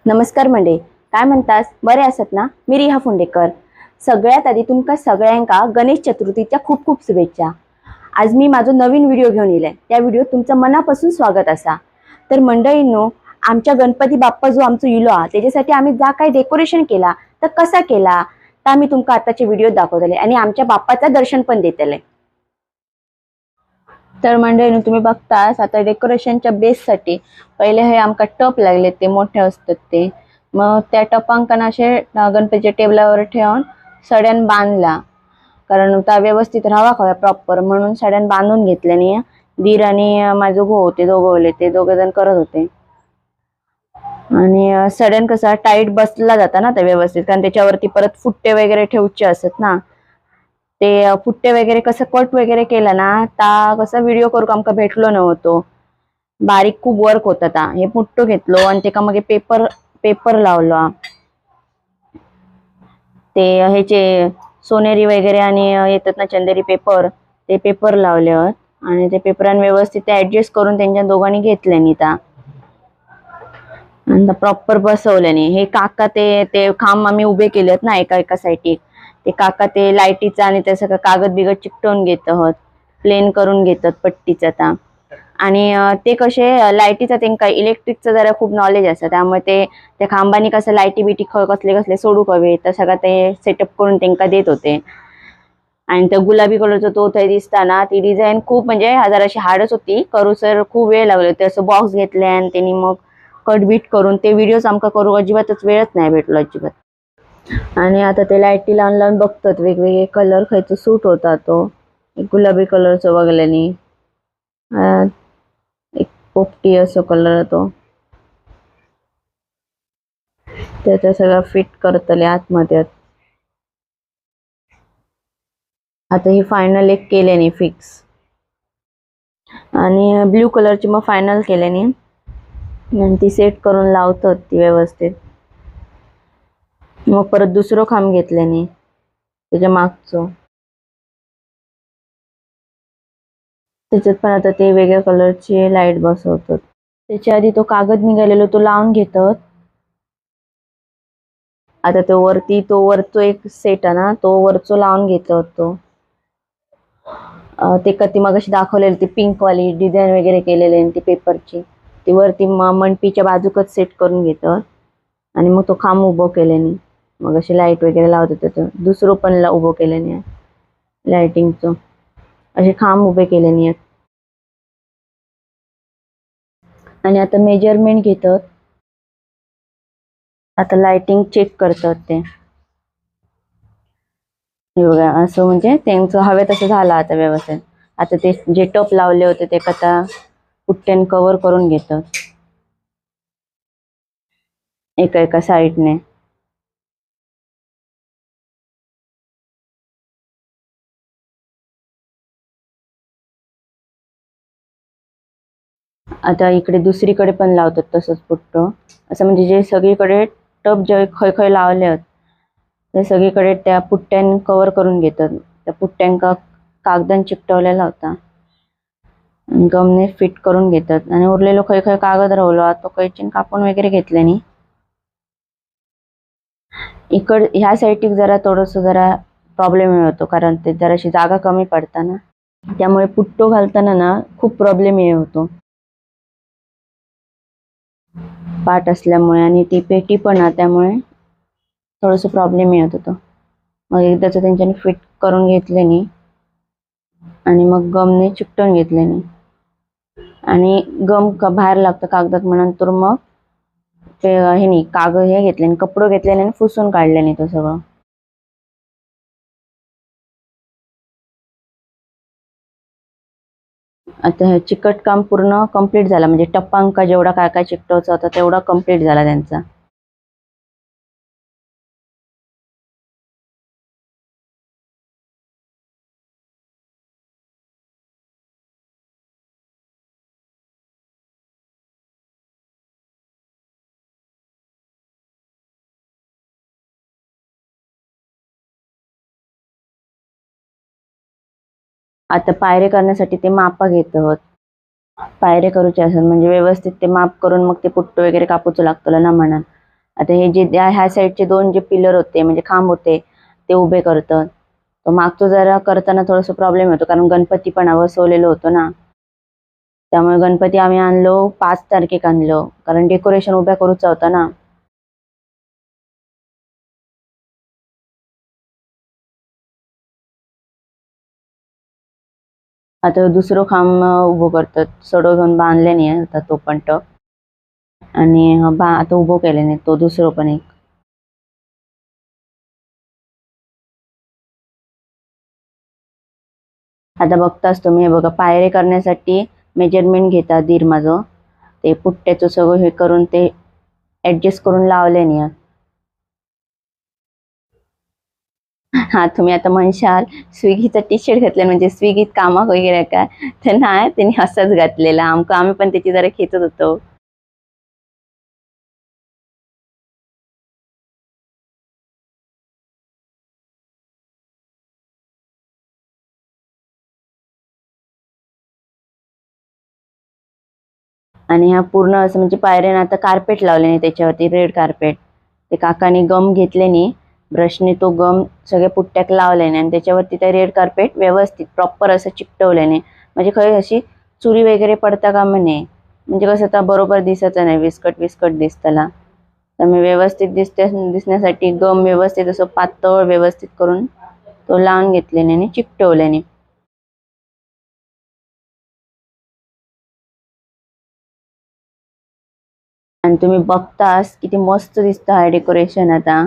नमस्कार मंडळी, काय म्हणतास? बरे असत ना? मी रिहा फुंडेकर. सगळ्यात आधी तुमका सगळ्यांका गणेश चतुर्थीच्या खूप खूप शुभेच्छा. आज मी माझा नवीन व्हिडिओ घेऊन येलाय. त्या व्हिडिओ तुमचं मनापासून स्वागत असा. तर मंडळींनो, आमच्या गणपती बाप्पा जो आमचो इलो हा त्याच्यासाठी आम्ही जा काय डेकोरेशन केला तर कसा केला तर आम्ही तुमका आताचे व्हिडिओ दाखवतले आणि आमच्या बाप्पाचं दर्शन पण देतले. तर मंडळींनो, तुम्ही बघतास आता डेकोरेशनच्या बेससाठी पहिले हे आमका टप लागले, ते मोठे असतात ते. मग त्या टपांकन असे गणपतीच्या टेबलावर ठेवून सड्यान बांधला, कारण त्या व्यवस्थित राहावा खावा प्रॉपर म्हणून सड्यान बांधून घेतल्याने दीर आणि माझे भाऊ होते, दोघं होले, ते दोघे जण करत होते. आणि सड्यान कसा टाईट बसला जाता ना त्या व्यवस्थित, कारण त्याच्यावरती परत फुट्टे वगैरे ठेवचे असत ना. ते फुट्टे वगैरे कसं कट वगैरे केलं ना ता कसं व्हिडिओ करू आमका भेटलो नव्हतो. बारीक खूप वर्क होता ता. हे पुट्टो घेतलो आणि त्याका मग पेपर पेपर लावलो. ते ह्याचे सोनेरी वगैरे आणि येतात ना चंदेरी पेपर, ते पेपर लावले आणि ते पेपरान व्यवस्थित ते ऍडजस्ट करून त्यांच्या दोघांनी घेतल्यानी ता आणि प्रॉपर बसवल्याने. हे काका ते ते खांब आम्ही उभे केलेत ना एका एका साईडला, ते काका ते लाईटीचा आणि ते सगळं कागद बिगद चिकटवून घेत आहोत, प्लेन करून घेतात पट्टीचा ता. आणि ते कसे लाईटीचा त्यांना इलेक्ट्रिकचं जरा खूप नॉलेज असतं, त्यामुळे ते त्या खांबानी कसं लाईटी बिटी कसले कसले सोडू हवे तर सगळं ते सेटअप करून त्यांना देत होते. आणि त्या गुलाबी कलरचा तो थंय दिसताना ती डिझाईन खूप म्हणजे जराशी हार्डच होती करू, सर खूप वेळ लागले होते. असं बॉक्स घेतले आणि त्यांनी मग कट बीट करून ते व्हिडिओज आमका करू अजिबातच वेळच नाही भेटलो अजिबात. आणि आता ते लाईटी लावून लावून बघतात वेगवेगळे कलर खायचं सूट होता. तो एक गुलाबी कलरचं बघल्यानी, एक पोपटी असं कलर तो, त्याचा सगळं फिट करतले आतमध्ये. आता ही फायनल एक केल्याने फिक्स, आणि ब्ल्यू कलरची मग फायनल केल्याने आणि ती सेट करून लावतात ती व्यवस्थित. मग परत दुसरं खांब घेतल्याने त्याच्या मागचं, त्याच्यात पण आता ते वेगळ्या कलरची लाईट बसवतात. त्याच्या आधी तो कागद निघालेलो तो लावून घेतात. आता तो वरचो एक सेट आहे ना, तो वरचो लावून घेतात. तो ते कधी मग अशी दाखवलेली ती पिंक वाली डिझाईन वगैरे केलेली ती पेपरची, ती वरती मंडपीच्या बाजूकच सेट करून घेतात. आणि मग तो खांब उभं केल्याने मग अशी लाईट वगैरे लावत होते. दुसरं पण उभं केल्याने लाइटिंगचं असे खांब उभे केल्याने. आणि आता मेजरमेंट घेतात, आता लाइटिंग चेक करतात ते. बघा असं म्हणजे त्यांचं हवे तसं झालं आता व्यवस्थित. आता ते जे टप लावले होते ते आता पुट्ट्याने कव्हर करून घेतात एका एका साईडने. आता इकडे दुसरीकडे पण लावतात तसंच पुट्ट, असं म्हणजे जे सगळीकडे टप जे खय खय लावले आहेत ते सगळीकडे त्या पुट्ट्याने कव्हर करून घेतात. त्या पुट्ट्यांका कागदान चिकटवलेला होता आणि गमने फिट करून घेतात. आणि उरलेलो खय खय कागद राहिलो तो कैचीन कापून वगैरे घेतल्याने. ह्या साईडला जरा थोडंसं जरा प्रॉब्लेम होतो, कारण ते जराशी जागा कमी पडता ना, त्यामुळे पुट्टो घालताना ना खूप प्रॉब्लेम होतो पाट असल्यामुळे. आणि ती पेटी पण आहे त्यामुळे थोडंसं प्रॉब्लेम येत होतो. मग एकदाच त्यांच्याने फिट करून घेतल्याने आणि मग गमने चिकटून घेतल्याने. आणि गम बाहेर लागतं कागदात म्हणून तर मग ते हे नाही कागद हे घेतल्याने, कपडे घेतल्याने आणि पुसून काढल्याने तो सगळं. आता हे चिकट काम पूर्ण कंप्लीट झालं, म्हणजे टप्पांका जेवढा काय काय चिकटवायचा होता तेवढा कंप्लीट झाला त्यांचा. आता पायरे करण्यासाठी ते मापा घेत आहोत. पायरे करूचे असतात म्हणजे व्यवस्थित ते माप करून मग ते पुट्ट वगैरे कापूचं लागतं ना म्हणा. आता हे जे ह्या साईडचे 2 जे पिलर होते म्हणजे खांब होते ते उभे करतात. तर मागचं जरा करताना थोडंसं प्रॉब्लेम होतो कारण गणपती पण बसवलेलो होतो ना, त्यामुळे गणपती आम्ही आणलो 5 तारखेक आणलो कारण डेकोरेशन उभ्या करूचा होता ना. आता दुसरं खांब उभं करतात, सडो घेऊन बांधले नाही आता तो पण टप आणि आता उभं केले नाही तो दुसरं पण एक. आता बघताच तुम्ही हे बघा पायरे करण्यासाठी मेजरमेंट घेता दीर माझं, ते पुट्ट्याचं सगळं हे करून ते ऍडजस्ट करून लावले नाही. हा तुम्ही आता म्हणशाल स्विगीचा टी शर्ट घातला म्हणजे स्विगीत कामाक वगैरे काय, तर नाही त्यांनी असंच घातलेला आम्ही पण त्याची जरा खेचत होतो. आणि ह्या पूर्ण असं म्हणजे पायऱ्यानं आता कार्पेट लावले नाही त्याच्यावरती रेड कार्पेट, ते काकाने गम घेतले नाही ब्रशने तो गम सगळ्या पुट्ट्याक लावले नाही आणि त्याच्यावरती ते रेड कार्पेट व्यवस्थित प्रॉपर असं चिकटवले नाही म्हणजे खरी अशी चुरी वगैरे पडता का म्हणे, म्हणजे कसं आता बरोबर दिसत नाही विस्कट विस्कट दिसतला. तर मी व्यवस्थित दिसण्यासाठी गम व्यवस्थित असं पातळ व्यवस्थित करून तो लावून घेतल्याने आणि चिकटवल्याने. आणि तुम्ही बघतास किती मस्त दिसतं हा डेकोरेशन आता.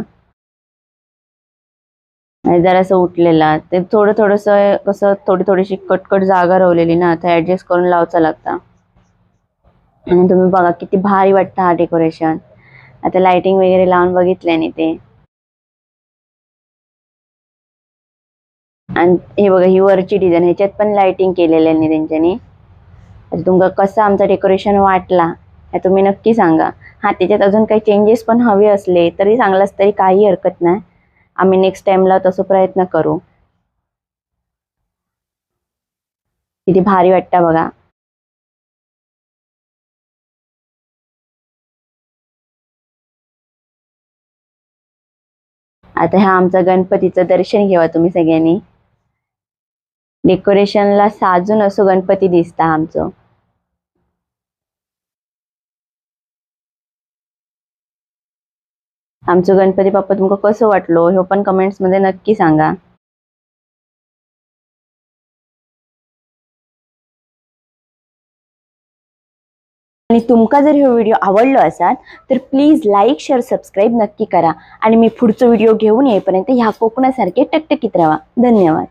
आणि जरासं उठलेला ते थोडं थोडंसं कसं थोडीशी कटकट जागा राहिलेली ना, आता ऍडजस्ट करून लावचा लागता. आणि तुम्ही बघा किती भारी वाटतं हा डेकोरेशन. आता लाइटिंग वगैरे लावून बघितल्याने ते. आणि हे बघा ही वरची डिझाईन ह्याच्यात पण लाइटिंग केलेली आहे त्यांच्यानी. आता तुमका कसं आमचं डेकोरेशन वाटला हे तुम्ही नक्की सांगा. हा त्याच्यात अजून काही चेंजेस पण हवे असले तरी सांगलास तरी काही हरकत नाही, आम्ही नेक्स्ट टाइमला तसं प्रयत्न करू. किती भारी वाटतं बघा. आता ह्या आमचा गणपतीचं दर्शन घेवा तुम्ही सगळ्यांनी. डेकोरेशनला साजून असं गणपती दिसता आमचं. आमचं गणपती बाप्पा तुमका कसं वाटलो हे पण कमेंट्स मध्ये नक्की सांगा. आणि तुमका जर हा व्हिडिओ आवडलो असाल तर प्लीज लाईक शेअर सबस्क्राईब नक्की करा आणि मी पुढचा व्हिडिओ घेऊन येईपर्यंत ह्या कोकणासारखे टकटकीत राहा. धन्यवाद.